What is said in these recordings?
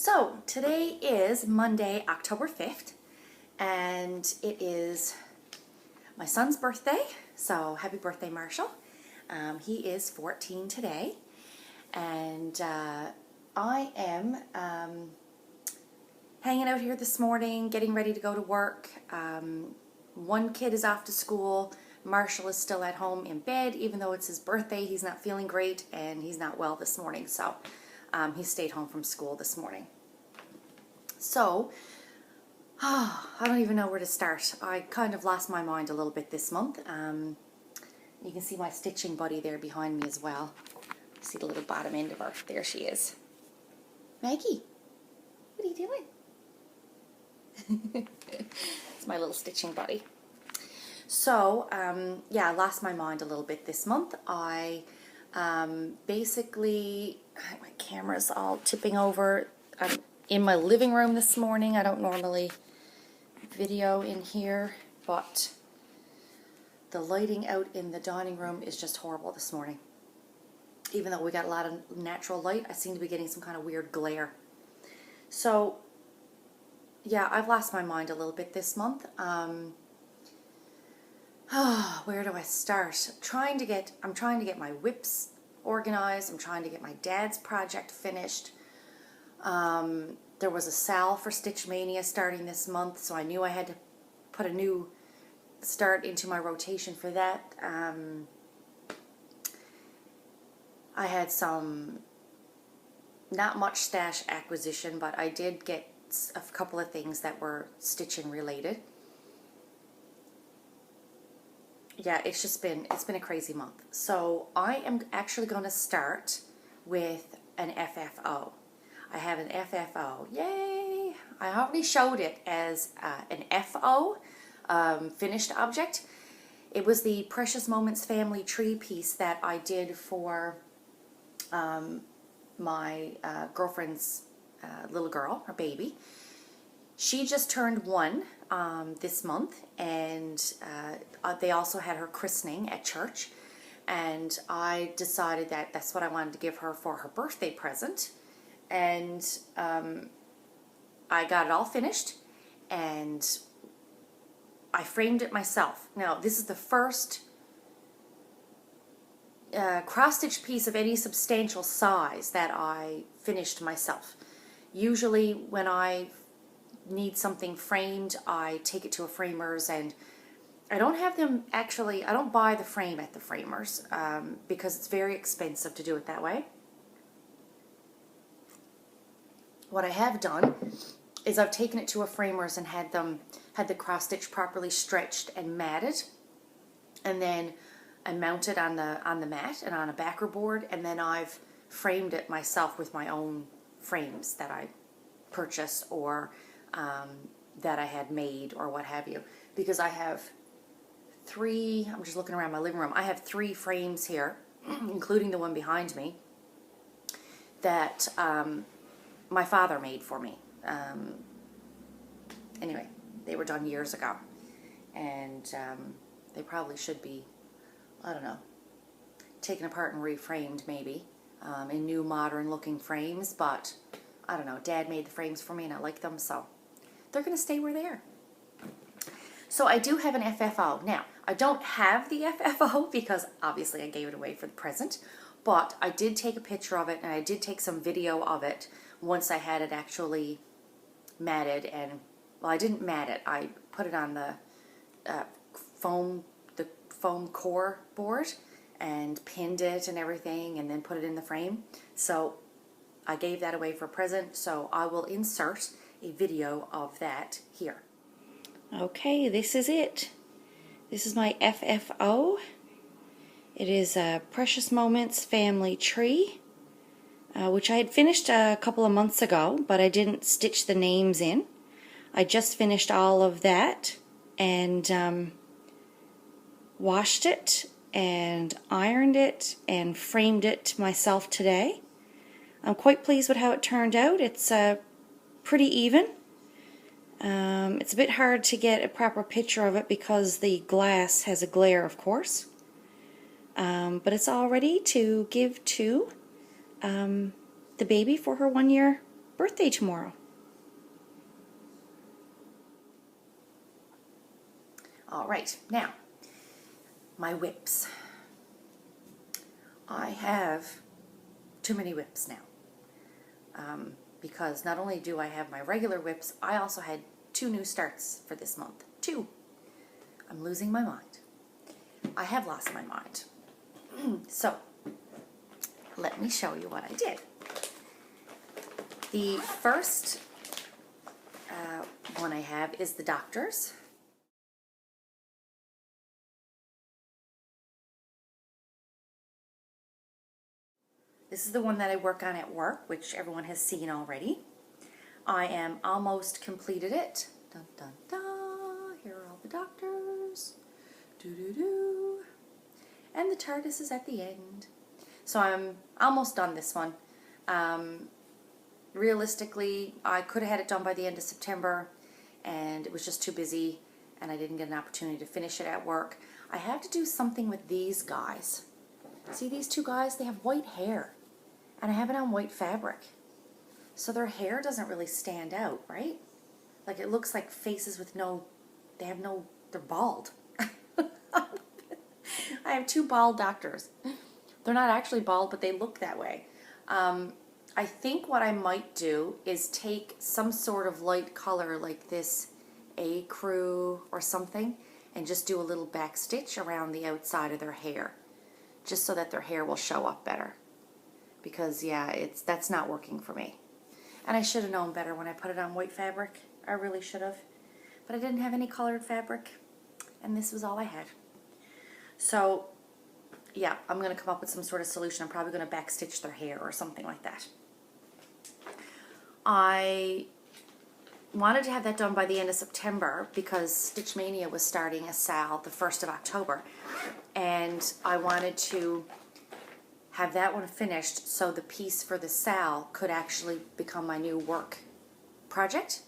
So today is Monday, October 5th, and it is my son's birthday, so happy birthday, Marshall. He is 14 today, and I am hanging out here this morning, getting ready to go to work. One kid is off to school. Marshall is still at home in bed, even though it's his birthday. He's not feeling great, and he's not well this morning, so he stayed home from school this morning. So, I don't even know where to start. I kind of lost my mind a little bit this month. You can see my stitching buddy there behind me as well. See the little bottom end of her. There she is. Maggie, what are you doing? It's my little stitching buddy. So, yeah, I lost my mind a little bit this month. I basically, my camera's all tipping over. I'm in my living room this morning. I don't normally video in here, but the lighting out in the dining room is just horrible this morning. Even though we got a lot of natural light, I seem to be getting some kind of weird glare. So, yeah, I've lost my mind a little bit this month. Where do I start? I'm trying to get my whips organized. I'm trying to get my dad's project finished. There was a sale for Stitch Mania starting this month, so I knew I had to put a new start into my rotation for that. I had some, not much stash acquisition, but I did get a couple of things that were stitching related. Yeah, it's been a crazy month. So I am actually going to start with an FFO. I have an FFO. Yay! I already showed it as an FO, finished object. It was the Precious Moments family tree piece that I did for my girlfriend's little girl, her baby. She just turned 1 this month, and they also had her christening at church, and I decided that that's what I wanted to give her for her birthday present. And I got it all finished, and I framed it myself. Now, this is the first cross-stitch piece of any substantial size that I finished myself. Usually when I need something framed, I take it to a framer's, and I don't have them actually, I don't buy the frame at the framer's because it's very expensive to do it that way. What I have done is I've taken it to a framer's and had the cross stitch properly stretched and matted, and then I mounted on the mat and on a backer board, and then I've framed it myself with my own frames that I purchased or that I had made or what have you, because I have 3, I'm just looking around my living room, I have 3 frames here, including the one behind me, that my father made for me. Anyway, they were done years ago, and they probably should be, I don't know, taken apart and reframed maybe in new modern looking frames, but I don't know, Dad made the frames for me and I like them, so they're going to stay where they are. So I do have an FFO. Now, I don't have the FFO because obviously I gave it away for the present, but I did take a picture of it, and I did take some video of it once I had it actually matted. And, well, I didn't mat it. I put it on the foam core board and pinned it and everything, and then put it in the frame. So I gave that away for a present, so I will insert a video of that here. Okay, this is it. This is my FFO. It is a Precious Moments family tree, which I had finished a couple of months ago, but I didn't stitch the names in. I just finished all of that and washed it and ironed it and framed it myself today. I'm quite pleased with how it turned out. It's pretty even. It's a bit hard to get a proper picture of it because the glass has a glare, of course. But it's all ready to give to the baby for her 1-year birthday tomorrow. All right, now, my whips. I have too many whips now. Because not only do I have my regular whips, I also had 2 new starts for this month. 2. I'm losing my mind. I have lost my mind. So, let me show you what I did. The first one I have is the Doctor's. This is the one that I work on at work, which everyone has seen already. I am almost completed it. Dun, dun, dun. Here are all the Doctors. Doo-doo-doo. And the TARDIS is at the end. So I'm almost done this one. Realistically, I could have had it done by the end of September, and it was just too busy, and I didn't get an opportunity to finish it at work. I have to do something with these guys. See these 2 guys? They have white hair, and I have it on white fabric. So their hair doesn't really stand out, right? Like it looks like faces with they're bald. I have 2 bald Doctors. They're not actually bald, but they look that way. I think what I might do is take some sort of light color like this ecru or something and just do a little back stitch around the outside of their hair, just so that their hair will show up better. Because yeah, that's not working for me. And I should have known better when I put it on white fabric. I really should have. But I didn't have any colored fabric, and this was all I had. So yeah, I'm going to come up with some sort of solution. I'm probably going to backstitch their hair or something like that. I wanted to have that done by the end of September because Stitch Mania was starting a sale the 1st of October. And I wanted to have that one finished so the piece for the sale could actually become my new work project.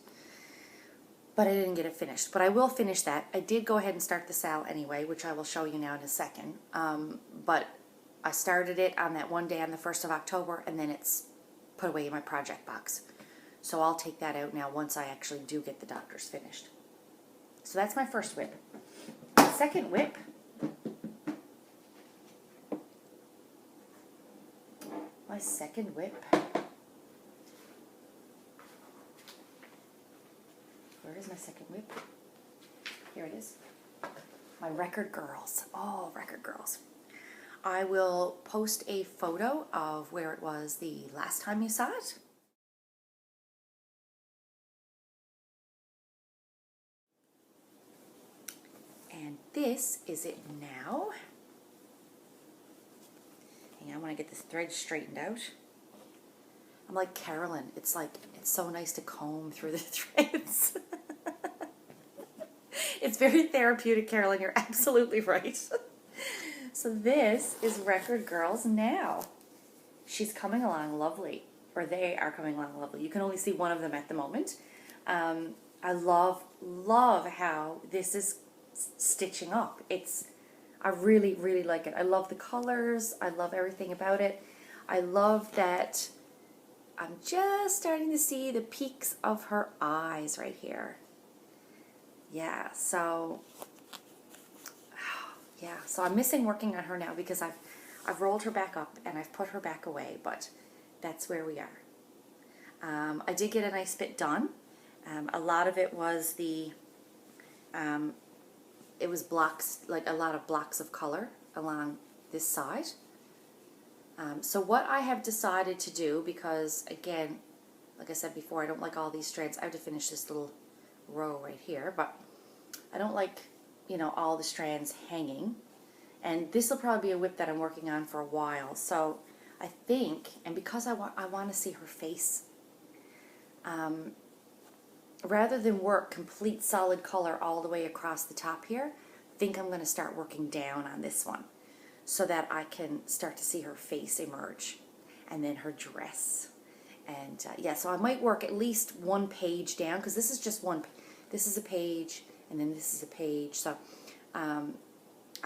But I didn't get it finished. But I will finish that. I did go ahead and start the sale anyway, which I will show you now in a second. But I started it on that one day on the 1st of October, and then it's put away in my project box. So I'll take that out now once I actually do get the Doctors finished. So that's my first whip. The second whip where is my second whip? Here it is. My Record Girls. Oh, Record Girls. I will post a photo of where it was the last time you saw it. And this is it now. Hang on, I want to get this thread straightened out. I'm like Carolyn. It's so nice to comb through the threads. It's very therapeutic, Carolyn. You're absolutely right. So this is Record Girls now. She's coming along lovely, or they are coming along lovely. You can only see one of them at the moment. I love how this is stitching up. I really, really like it. I love the colors. I love everything about it. I love that I'm just starting to see the peaks of her eyes right here. Yeah, so I'm missing working on her now because I've rolled her back up and I've put her back away, but that's where we are. I did get a nice bit done. A lot of it was it was blocks, like a lot of blocks of color along this side. So what I have decided to do, because again, like I said before, I don't like all these strands. I have to finish this little row right here, but I don't like, all the strands hanging. And this will probably be a whip that I'm working on for a while. So I think, and because I want to see her face, rather than work complete solid color all the way across the top here, I think I'm going to start working down on this one so that I can start to see her face emerge, and then her dress. And yeah, so I might work at least one page down, because this is just one. This is a page, and then this is a page. So I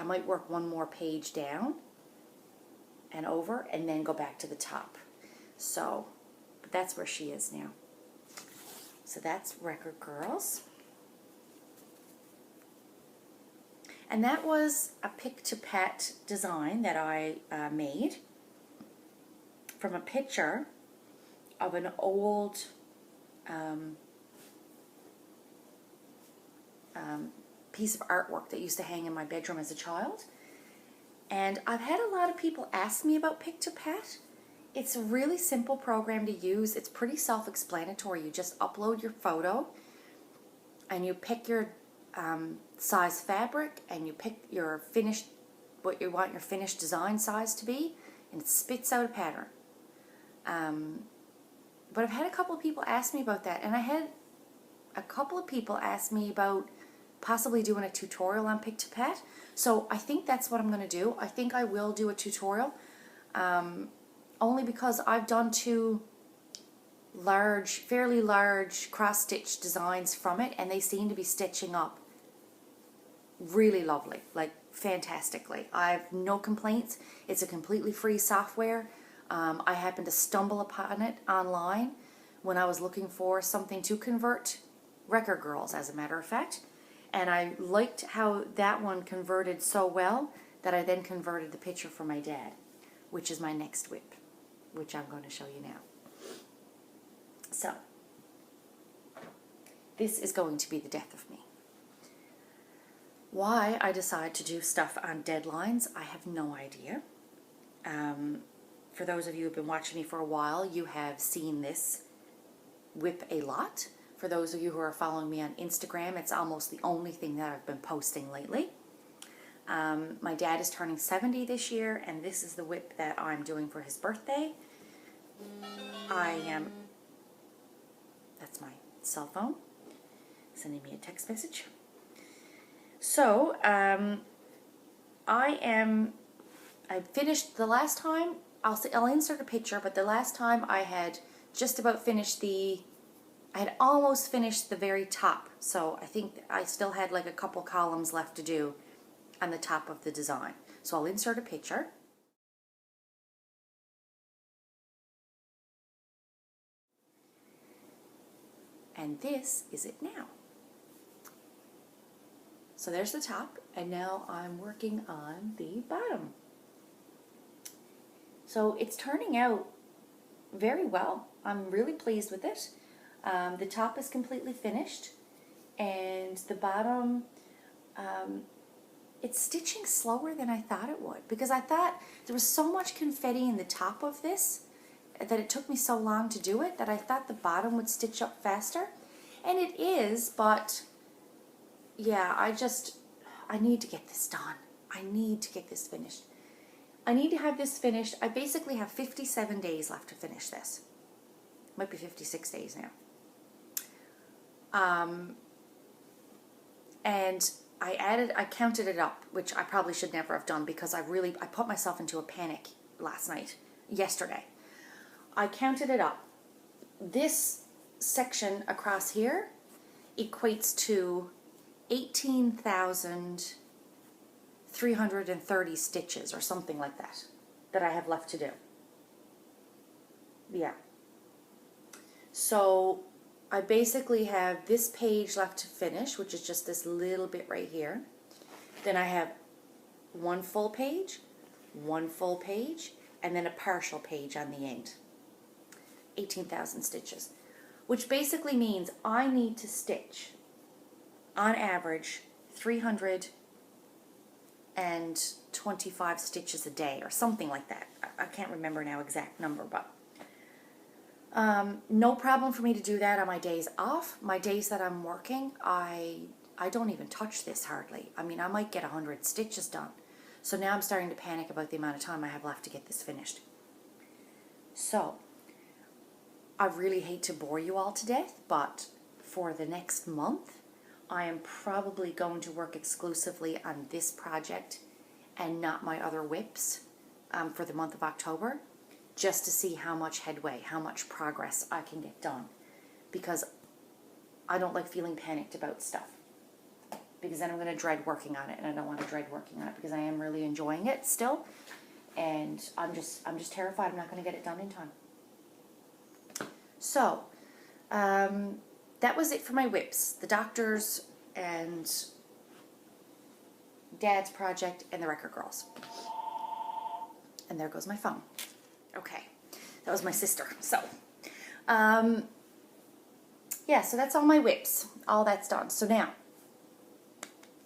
might work one more page down and over, and then go back to the top. So that's where she is now. So that's Record Girls. And that was a pick-to-pet design that I made from a picture of an old piece of artwork that used to hang in my bedroom as a child. And I've had a lot of people ask me about pick-to-pet. It's a really simple program to use. It's pretty self-explanatory. You just upload your photo and you pick your size fabric and you pick your finished, what you want your finished design size to be, and it spits out a pattern. But I've had a couple of people ask me about that, and I had a couple of people ask me about possibly doing a tutorial on pick-to-pet. So I think that's what I'm going to do. I think I will do a tutorial, only because I've done 2 fairly large cross-stitch designs from it, and they seem to be stitching up really lovely, like fantastically. I have no complaints. It's a completely free software. I happened to stumble upon it online when I was looking for something to convert Record Girls, as a matter of fact. And I liked how that one converted so well that I then converted the picture for my dad, which is my next whip, which I'm going to show you now. So, this is going to be the death of me. Why I decide to do stuff on deadlines, I have no idea. For those of you who have been watching me for a while, you have seen this whip a lot. For those of you who are following me on Instagram, it's almost the only thing that I've been posting lately. My dad is turning 70 this year, and this is the whip that I'm doing for his birthday. That's my cell phone, sending me a text message. So, I finished the last time, I'll insert a picture, but the last time I had just about finished I had almost finished the very top. So I think I still had like a couple columns left to do on the top of the design. So I'll insert a picture. And this is it now. So there's the top, and now I'm working on the bottom. So it's turning out very well. I'm really pleased with it. The top is completely finished, and the bottom, it's stitching slower than I thought it would, because I thought there was so much confetti in the top of this that it took me so long to do it that I thought the bottom would stitch up faster, and it is, but yeah, I need to get this done. I need to get this finished. I need to have this finished. I basically have 57 days left to finish this. Might be 56 days now. And I counted it up, which I probably should never have done because I put myself into a panic yesterday. I counted it up. This section across here equates to 18,330 stitches or something like that I have left to do. Yeah. So I basically have this page left to finish, which is just this little bit right here. Then I have one full page, and then a partial page on the end. 18,000 stitches, which basically means I need to stitch on average 325 stitches a day or something like that. I can't remember now exact number, but no problem for me to do that on my days off. My days that I'm working, I don't even touch this hardly. I mean, I might get 100 stitches done. So now I'm starting to panic about the amount of time I have left to get this finished. So, I really hate to bore you all to death, but for the next month, I am probably going to work exclusively on this project and not my other whips for the month of October, just to see how much headway, how much progress I can get done, because I don't like feeling panicked about stuff, because then I'm going to dread working on it, and I don't want to dread working on it because I am really enjoying it still, and I'm just terrified I'm not going to get it done in time. So, that was it for my whips. The doctors and Dad's project and the Record Girls. And there goes my phone. Okay, that was my sister. So, yeah, so that's all my whips. All that's done. So now,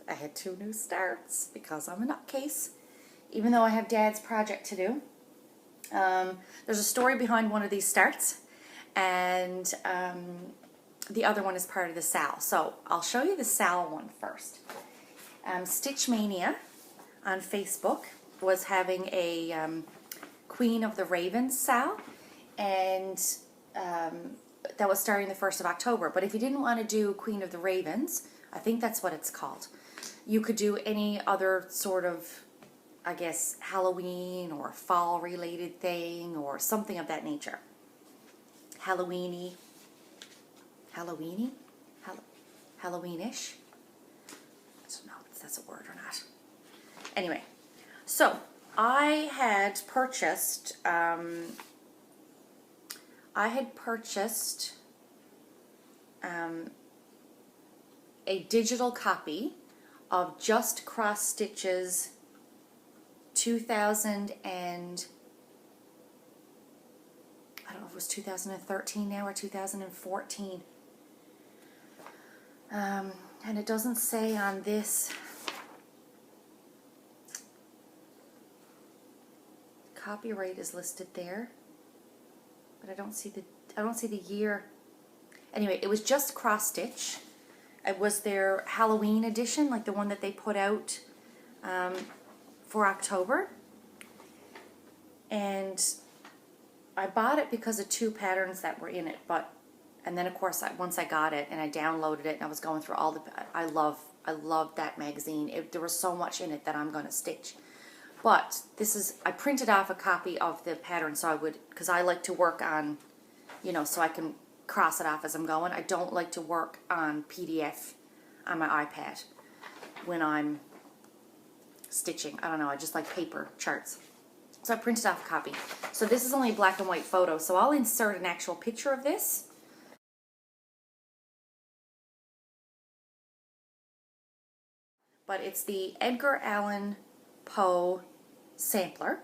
I had 2 new starts because I'm a nutcase. Even though I have Dad's project to do. There's a story behind one of these starts. And the other one is part of the SAL. So I'll show you the SAL one first. Stitch Mania on Facebook was having a Queen of the Ravens SAL. And that was starting the 1st of October. But if you didn't want to do Queen of the Ravens, I think that's what it's called, you could do any other sort of, I guess, Halloween or fall related thing or something of that nature. Halloweeny? Halloweenish? I don't know if that's a word or not. Anyway, so I had purchased a digital copy of Just Cross Stitches 2000 and I don't know if it was 2013 now or 2014. And it doesn't say on this copyright is listed there, but I don't see the year. Anyway, it was just cross stitch. It was their Halloween edition, like the one that they put out for October. And I bought it because of 2 patterns that were in it, and then of course once I got it and I downloaded it and I was going through all the, I love that magazine. There was so much in it that I'm going to stitch. But I printed off a copy of the pattern so I would, because I like to work on, so I can cross it off as I'm going. I don't like to work on PDF on my iPad when I'm stitching. I don't know, I just like paper charts. So I printed off a copy. So this is only a black and white photo, so I'll insert an actual picture of this. But it's the Edgar Allan Poe sampler.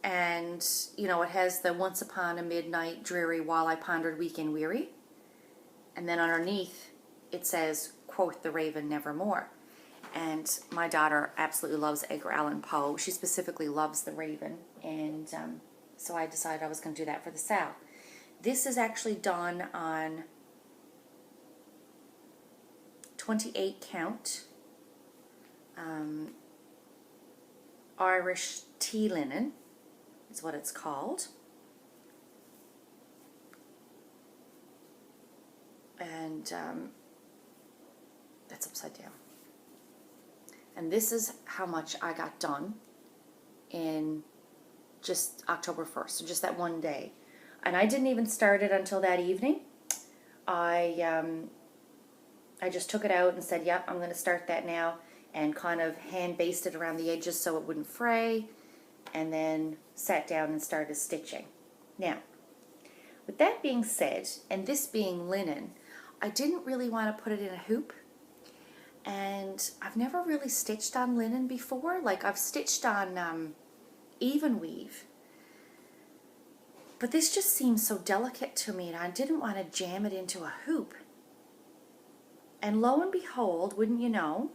And, it has the Once Upon a Midnight Dreary While I Pondered Weak and Weary. And then underneath it says, quoth the raven nevermore. And my daughter absolutely loves Edgar Allan Poe. She specifically loves the Raven. And so I decided I was going to do that for the SAL. This is actually done on 28 count Irish tea linen is what it's called. And that's upside down. And this is how much I got done in just October 1st, so just that one day. And I didn't even start it until that evening. I just took it out and said, yep, I'm going to start that now, and kind of hand basted around the edges so it wouldn't fray, and then sat down and started stitching. Now, with that being said, and this being linen, I didn't really want to put it in a hoop. And I've never really stitched on linen before. Like, I've stitched on even weave. But this just seems so delicate to me, and I didn't want to jam it into a hoop. And lo and behold, wouldn't you know,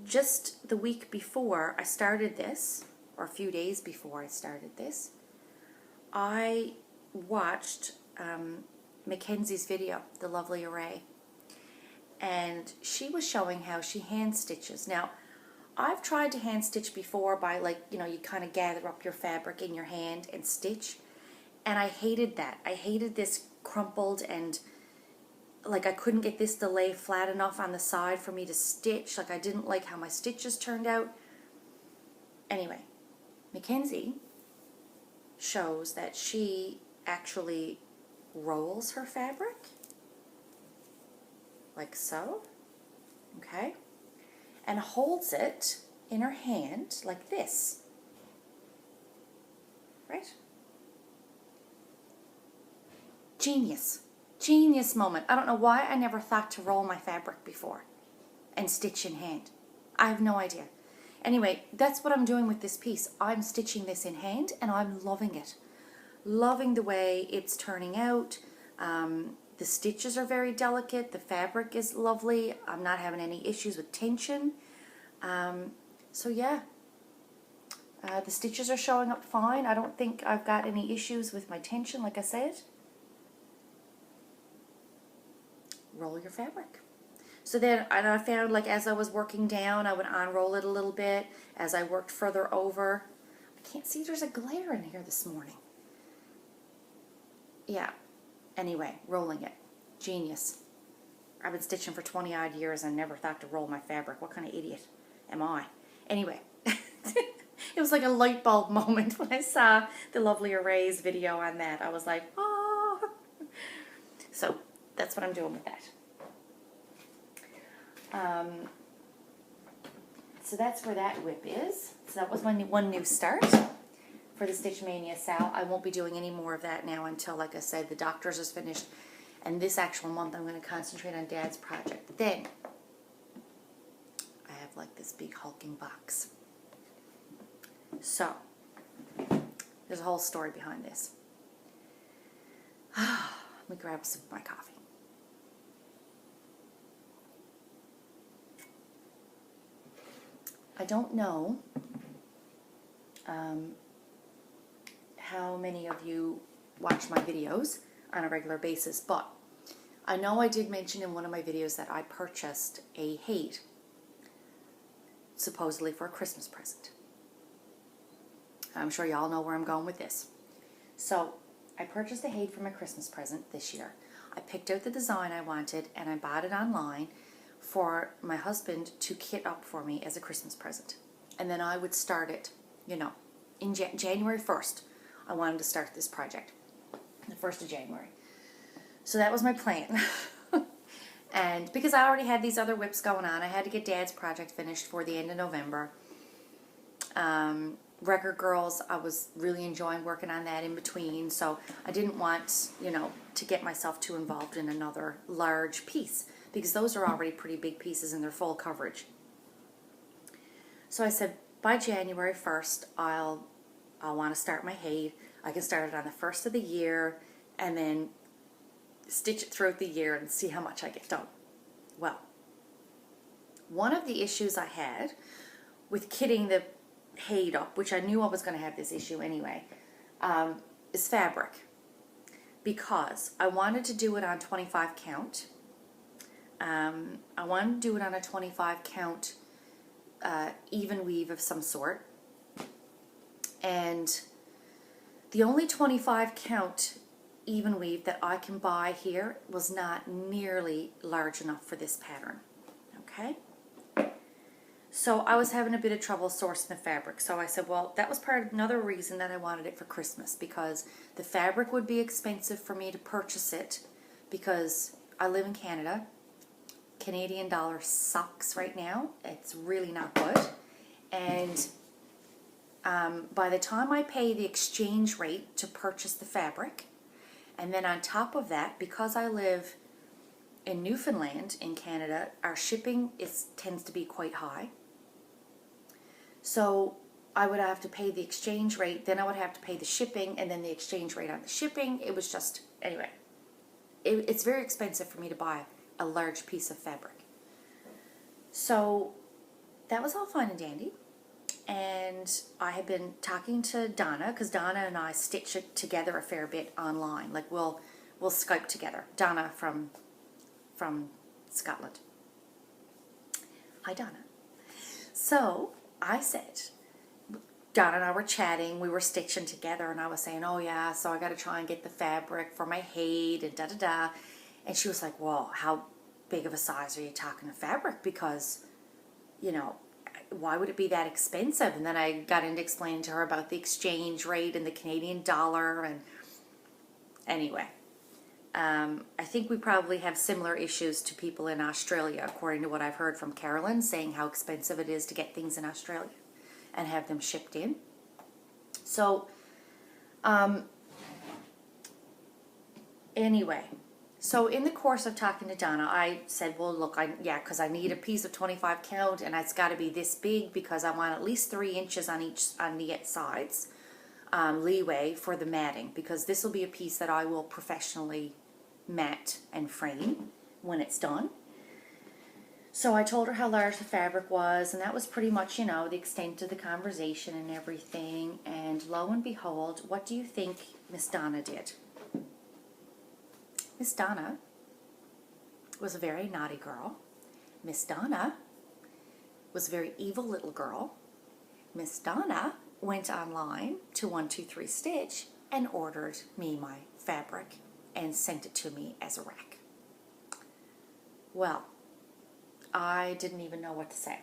just the week before I started this, or a few days before I started this, I watched Mackenzie's video, The Lovely Array. And she was showing how she hand stitches. Now, I've tried to hand stitch before by, like, you kind of gather up your fabric in your hand and stitch. And I hated that. I hated this crumpled and, like, I couldn't get this to lay flat enough on the side for me to stitch. Like, I didn't like how my stitches turned out. Anyway, Mackenzie shows that she actually rolls her fabric. Like so, okay, and holds it in her hand like this, right? Genius. Genius moment. I don't know why I never thought to roll my fabric before and stitch in hand. I have no idea. Anyway, that's what I'm doing with this piece. I'm stitching this in hand and I'm loving it. Loving the way it's turning out. The stitches are very delicate. The fabric is lovely. I'm not having any issues with tension. So yeah, the stitches are showing up fine. I don't think I've got any issues with my tension, like I said. Roll your fabric. So then I found, like, as I was working down, I would unroll it a little bit as I worked further over. I can't see, there's a glare in here this morning. Yeah. Anyway, rolling it. Genius. I've been stitching for 20 odd years and never thought to roll my fabric. What kind of idiot am I? Anyway, it was like a light bulb moment when I saw the Lovely Arrays video on that. I was like, oh. So that's what I'm doing with that. So that's where that whip is. So that was my one new start for the Stitch Mania Sal. I won't be doing any more of that now until, like I said, the doctor's is finished. And this actual month I'm going to concentrate on Dad's project. Then I have like this big hulking box. So there's a whole story behind this. Let me grab some of my coffee. I don't know how many of you watch my videos on a regular basis, but I know I did mention in one of my videos that I purchased a hat supposedly for a Christmas present. I'm sure y'all know where I'm going with this. So I purchased a hat for my Christmas present this year. I picked out the design I wanted and I bought it online for my husband to kit up for me as a Christmas present. And then I would start it, you know, in January 1st. I wanted to start this project, the 1st of January. So that was my plan. And because I already had these other whips going on, I had to get Dad's project finished for the end of November. Record Girls, I was really enjoying working on that in between, so I didn't want, you know, to get myself too involved in another large piece, because those are already pretty big pieces and they're full coverage. So I said, by January 1st, I'll want to start my hat. I can start it on the 1st of the year and then stitch it throughout the year and see how much I get done. Well, one of the issues I had with kitting the hat up, which I knew I was going to have this issue anyway, is fabric. Because I wanted to do it on 25 count. I wanted to do it on a 25 count even weave of some sort. And the only 25 count even weave that I can buy here was not nearly large enough for this pattern. Okay? So I was having a bit of trouble sourcing the fabric. So I said, well, that was another reason that I wanted it for Christmas, because the fabric would be expensive for me to purchase it because I live in Canada. Canadian dollar sucks right now. It's really not good. And by the time I pay the exchange rate to purchase the fabric, and then on top of that, because I live in Newfoundland in Canada, our shipping tends to be quite high. So I would have to pay the exchange rate, then I would have to pay the shipping, and then the exchange rate on the shipping. It was just, anyway, it's very expensive for me to buy a large piece of fabric. So that was all fine and dandy. And I had been talking to Donna, because Donna and I stitch it together a fair bit online. Like we'll Skype together. Donna from Scotland. Hi, Donna. So I said, Donna and I were chatting, we were stitching together, and I was saying, oh yeah, so I got to try and get the fabric for my hat and da-da-da. And she was like, well, how big of a size are you talking of fabric? Because, you know, why would it be that expensive? And then I got into explaining to her about the exchange rate and the Canadian dollar. And anyway, I think we probably have similar issues to people in Australia, according to what I've heard from Carolyn, saying how expensive it is to get things in Australia and have them shipped in. So Anyway, so in the course of talking to Donna, I said, well, look, because I need a piece of 25 count and it's got to be this big because I want at least 3 inches on the sides leeway for the matting, because this will be a piece that I will professionally mat and frame when it's done. So I told her how large the fabric was, and that was pretty much, you know, the extent of the conversation and everything. And lo and behold, what do you think Miss Donna did? Miss Donna was a very naughty girl. Miss Donna was a very evil little girl. Miss Donna went online to 123 Stitch and ordered me my fabric and sent it to me as a rack. Well, I didn't even know what to say.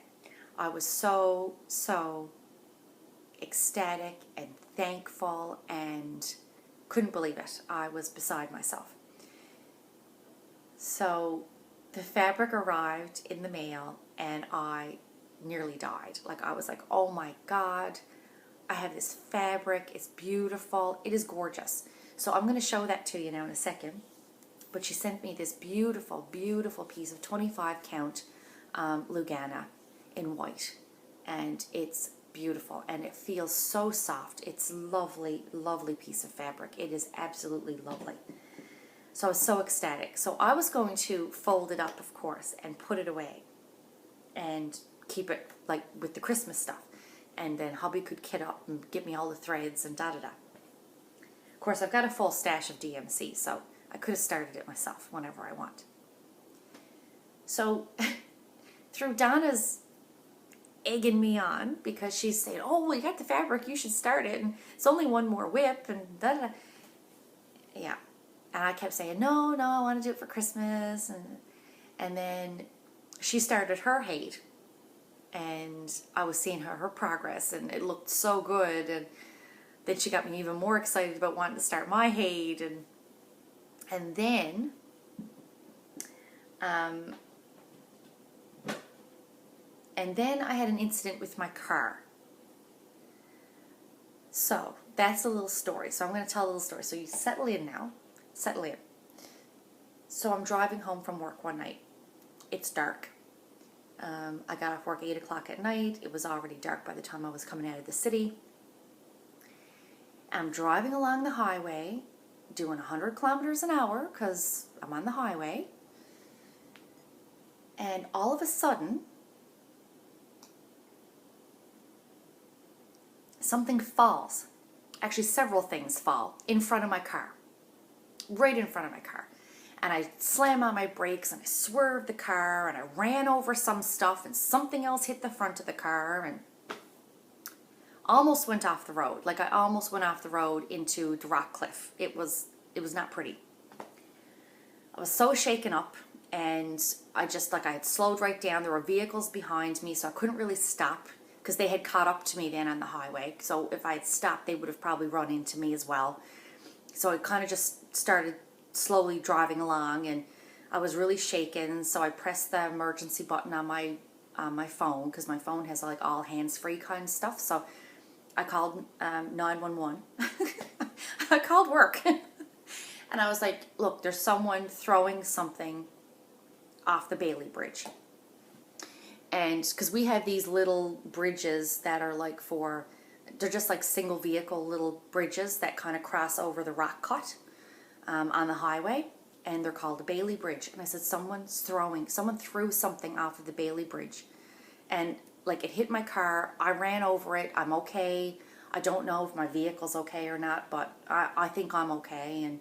I was so ecstatic and thankful and couldn't believe it. I was beside myself. So the fabric arrived in the mail and I nearly died. Like, I was like, oh my God, I have this fabric. It's beautiful. It is gorgeous. So I'm going to show that to you now in a second. But she sent me this beautiful, beautiful piece of 25 count Lugana in white, and it's beautiful and it feels so soft. It's lovely, lovely piece of fabric. It is absolutely lovely. So I was so ecstatic. So I was going to fold it up, of course, and put it away and keep it like with the Christmas stuff, and then hubby could kit up and get me all the threads and da da da. Of course, I've got a full stash of DMC, so I could have started it myself whenever I want. So through Donna's egging me on, because she's saying, oh, well, you got the fabric, you should start it, and it's only one more whip, and da-da-da. Yeah. And I kept saying, no, I want to do it for Christmas, and then she started her hate, and I was seeing her progress, and it looked so good, and then she got me even more excited about wanting to start my hate, and then I had an incident with my car. So that's a little story. So I'm going to tell a little story. So you settle in now. Settle in. So I'm driving home from work one night. It's dark. I got off work 8 o'clock at night. It was already dark by the time I was coming out of the city. I'm driving along the highway, doing 100 kilometers an hour because I'm on the highway. And all of a sudden, something falls. Actually, several things fall in front of my car. Right in front of my car. And I slam on my brakes and I swerved the car and I ran over some stuff and something else hit the front of the car and almost went off the road. Like, I almost went off the road into the rock cliff. It was not pretty. I was so shaken up, and I had slowed right down. There were vehicles behind me, so I couldn't really stop because they had caught up to me then on the highway. So if I had stopped, they would have probably run into me as well. So I kind of just started slowly driving along, and I was really shaken. So I pressed the emergency button on my phone, because my phone has like all hands-free kind of stuff. So I called 911. I called work. And I was like, look, there's someone throwing something off the Bailey Bridge. And because we have these little bridges that are like they're just like single vehicle little bridges that kind of cross over the rock cut on the highway. And they're called the Bailey Bridge. And I said, someone threw something off of the Bailey Bridge. And like, it hit my car. I ran over it. I'm okay. I don't know if my vehicle's okay or not, but I think I'm okay. And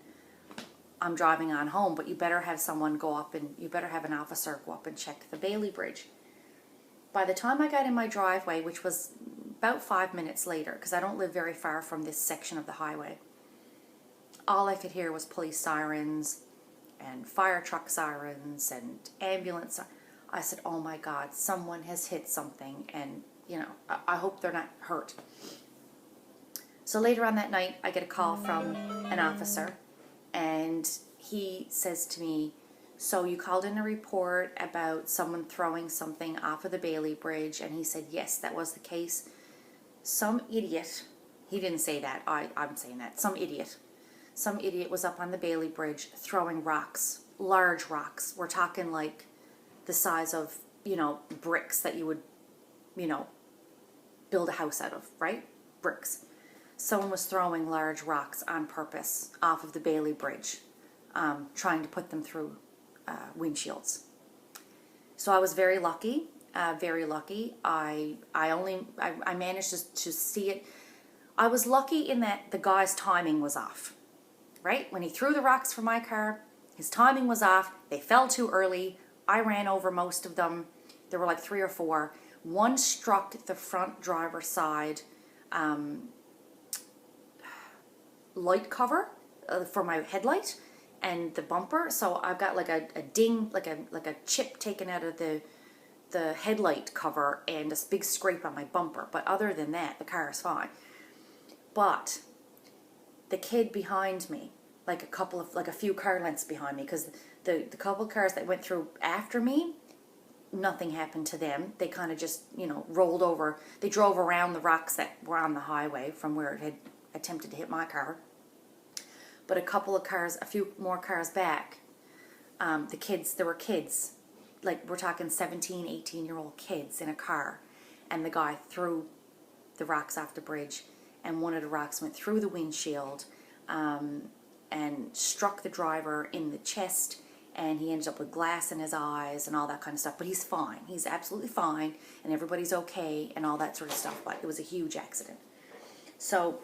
I'm driving on home, but you better have someone go up, and you better have an officer go up and check the Bailey Bridge. By the time I got in my driveway, which was about 5 minutes later, because I don't live very far from this section of the highway, all I could hear was police sirens and fire truck sirens and ambulance. I said, oh my God, someone has hit something, and I hope they're not hurt. So later on that night, I get a call from an officer, and he says to me, so you called in a report about someone throwing something off of the Bailey Bridge? And he said, yes, that was the case. Some idiot, he didn't say that, I'm saying that, some idiot some idiot was up on the Bailey Bridge throwing rocks, large rocks. We're talking like the size of, you know, bricks that you would, you know, build a house out of, right? Bricks. Someone was throwing large rocks on purpose off of the Bailey Bridge, trying to put them through windshields. So I was very lucky, very lucky. I managed to see it. I was lucky in that the guy's timing was off, right? When he threw the rocks from my car, his timing was off. They fell too early. I ran over most of them. There were like 3 or 4. One struck the front driver's side light cover for my headlight and the bumper. So I've got like a ding, like a chip taken out of the headlight cover and a big scrape on my bumper. But other than that, the car is fine. But the kid behind me, like a few car lengths behind me, because the couple of cars that went through after me, nothing happened to them. They kind of just, you know, rolled over. They drove around the rocks that were on the highway from where it had attempted to hit my car. But a couple of cars, a few more cars back, there were kids, like we're talking 17, 18-year-old kids in a car, and the guy threw the rocks off the bridge, and one of the rocks went through the windshield and struck the driver in the chest, and he ended up with glass in his eyes and all that kind of stuff. But he's fine. He's absolutely fine, and everybody's okay and all that sort of stuff. But it was a huge accident. So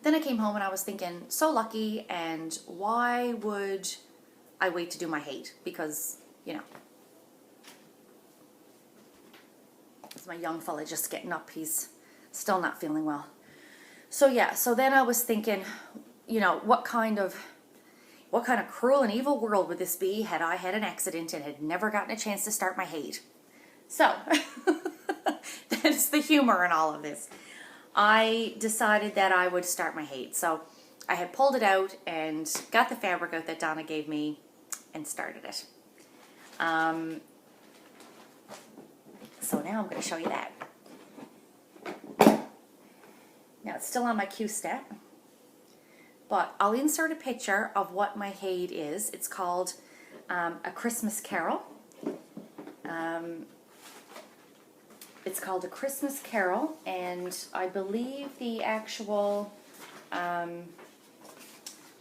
then I came home and I was thinking, so lucky, and why would I wait to do my hate? Because, you know, it's my young fella just getting up. He's still not feeling well. So yeah, so then I was thinking, you know, what kind of cruel and evil world would this be had I had an accident and had never gotten a chance to start my hate? So that's the humor in all of this. I decided that I would start my hate. So I had pulled it out and got the fabric out that Donna gave me and started it. So now I'm going to show you that. Now it's still on my Q step, but I'll insert a picture of what my hate is. It's called A Christmas Carol. It's called A Christmas Carol, and I believe the actual,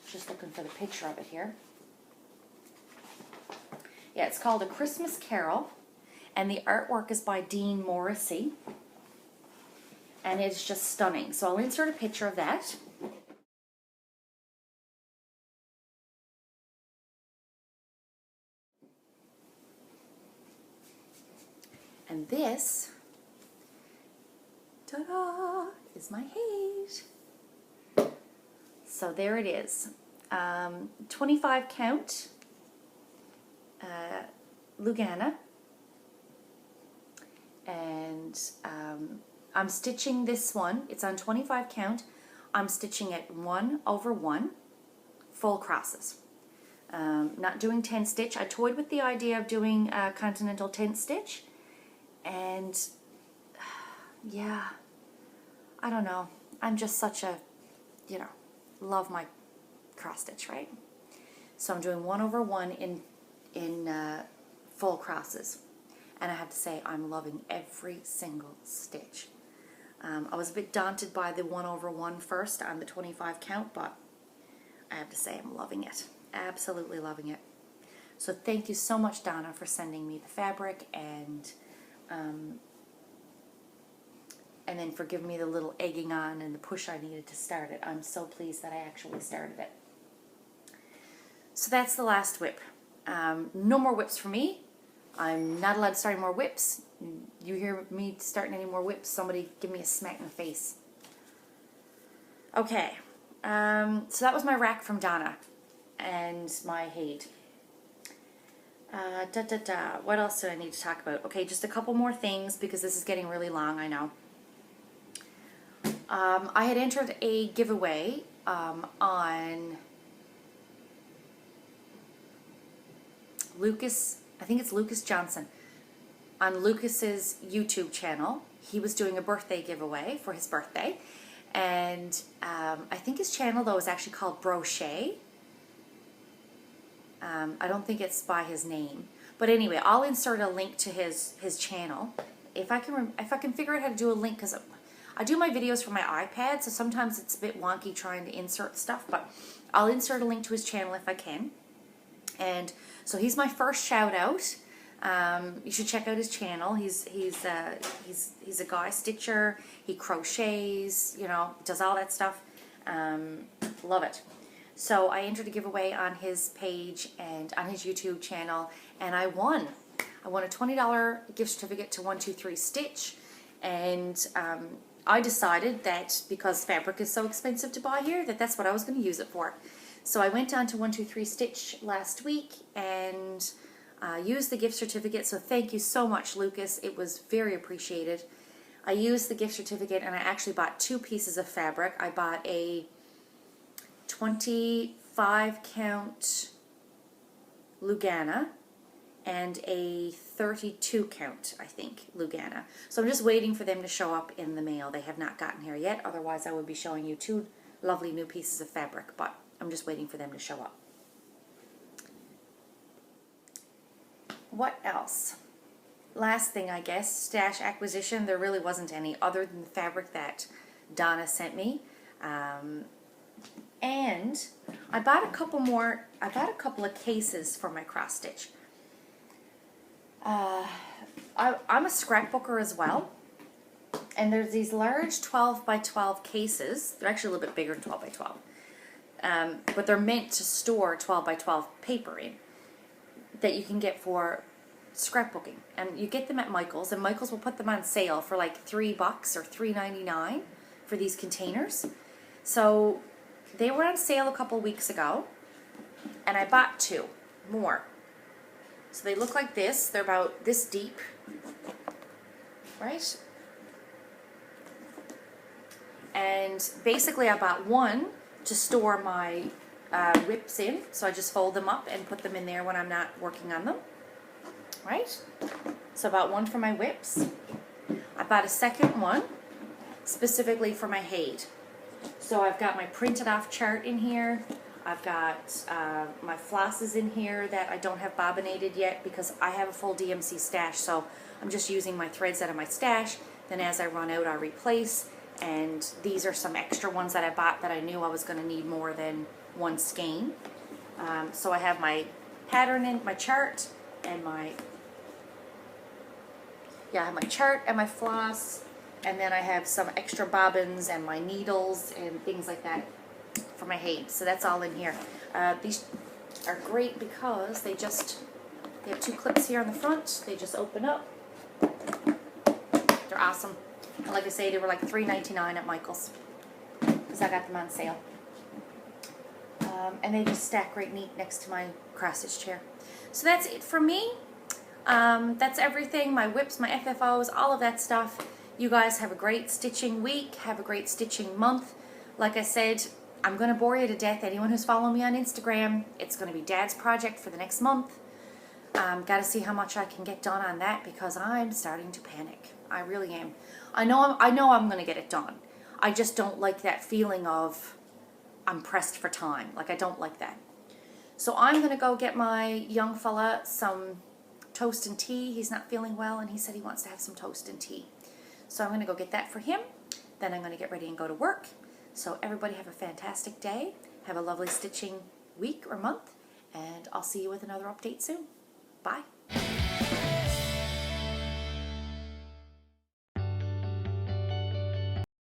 just looking for the picture of it here. Yeah, it's called A Christmas Carol, and the artwork is by Dean Morrissey, and it's just stunning. So I'll insert a picture of that. And this, ta-da, is my hate. So there it is. 25 count Lugana. And I'm stitching this one. It's on 25 count. I'm stitching it 1 over 1 full crosses. Not doing 10 stitch. I toyed with the idea of doing a continental 10 stitch. And yeah, I don't know. I'm just such a, you know, love my cross stitch, right? So I'm doing 1 over 1 in full crosses. And I have to say, I'm loving every single stitch. I was a bit daunted by the 1 over 1 first on the 25 count, but I have to say I'm loving it. Absolutely loving it. So thank you so much, Donna, for sending me the fabric and then for giving me the little egging on and the push I needed to start it. I'm so pleased that I actually started it. So that's the last whip. No more whips for me. I'm not allowed to start any more whips. You hear me starting any more whips, somebody give me a smack in the face. Okay, so that was my rack from Donna and my hate. What else do I need to talk about? Okay, just a couple more things because this is getting really long, I know. I had entered a giveaway on Lucas, I think it's Lucas Johnson, on Lucas's YouTube channel. He was doing a birthday giveaway for his birthday, And I think his channel though is actually called Brochet. I don't think it's by his name, but anyway, I'll insert a link to his channel if I can figure out how to do a link, because I do my videos from my iPad, so sometimes it's a bit wonky trying to insert stuff, but I'll insert a link to his channel if I can. And so he's my first shout out. You should check out his channel. He's a guy stitcher. He crochets, you know, does all that stuff. Love it. So I entered a giveaway on his page and on his YouTube channel, and I won. I won a $20 gift certificate to 123 Stitch, and I decided that because fabric is so expensive to buy here, that's what I was going to use it for. So I went on to 123 Stitch last week and used the gift certificate. So thank you so much, Lucas. It was very appreciated. I used the gift certificate and I actually bought 2 pieces of fabric. I bought a 25 count Lugana and a 32 count, I think, Lugana. So I'm just waiting for them to show up in the mail. They have not gotten here yet. Otherwise I would be showing you 2 lovely new pieces of fabric, but I'm just waiting for them to show up. What else? Last thing, I guess, stash acquisition. There really wasn't any other than the fabric that Donna sent me. And I bought a couple more. I bought a couple of cases for my cross stitch. I'm a scrapbooker as well, and there's these large 12 by 12 cases. They're actually a little bit bigger than 12 by 12, but they're meant to store 12 by 12 paper in, that you can get for scrapbooking, and you get them at Michael's, and Michael's will put them on sale for like $3 or $3.99 for these containers. So they were on sale a couple weeks ago, and I bought 2 more. So they look like this. They're about this deep, right? And basically I bought 1 to store my whips in. So I just fold them up and put them in there when I'm not working on them, right? So I bought 1 for my whips. I bought a second one specifically for my Haid. So I've got my printed off chart in here. I've got my flosses in here that I don't have bobbinated yet because I have a full DMC stash, so I'm just using my threads out of my stash. Then as I run out, I replace. And these are some extra ones that I bought that I knew I was going to need more than 1 skein. So I have my pattern in my chart and I have my chart and my floss, and then I have some extra bobbins and my needles and things like that for my Haid. So that's all in here. These are great because they have 2 clips here on the front. They just open up. They're awesome. And like I say, they were like $3.99 at Michael's because I got them on sale. And they just stack right neat next to my cross stitch chair. So that's it for me. That's everything. My whips, my FFOs, all of that stuff. You guys have a great stitching week. Have a great stitching month. Like I said, I'm going to bore you to death. Anyone who's following me on Instagram, it's going to be Dad's project for the next month. Got to see how much I can get done on that because I'm starting to panic. I really am. I know I'm going to get it done. I just don't like that feeling of I'm pressed for time. Like, I don't like that. So I'm going to go get my young fella some toast and tea. He's not feeling well, and he said he wants to have some toast and tea. So I'm going to go get that for him. Then I'm going to get ready and go to work. So everybody have a fantastic day. Have a lovely stitching week or month. And I'll see you with another update soon. Bye.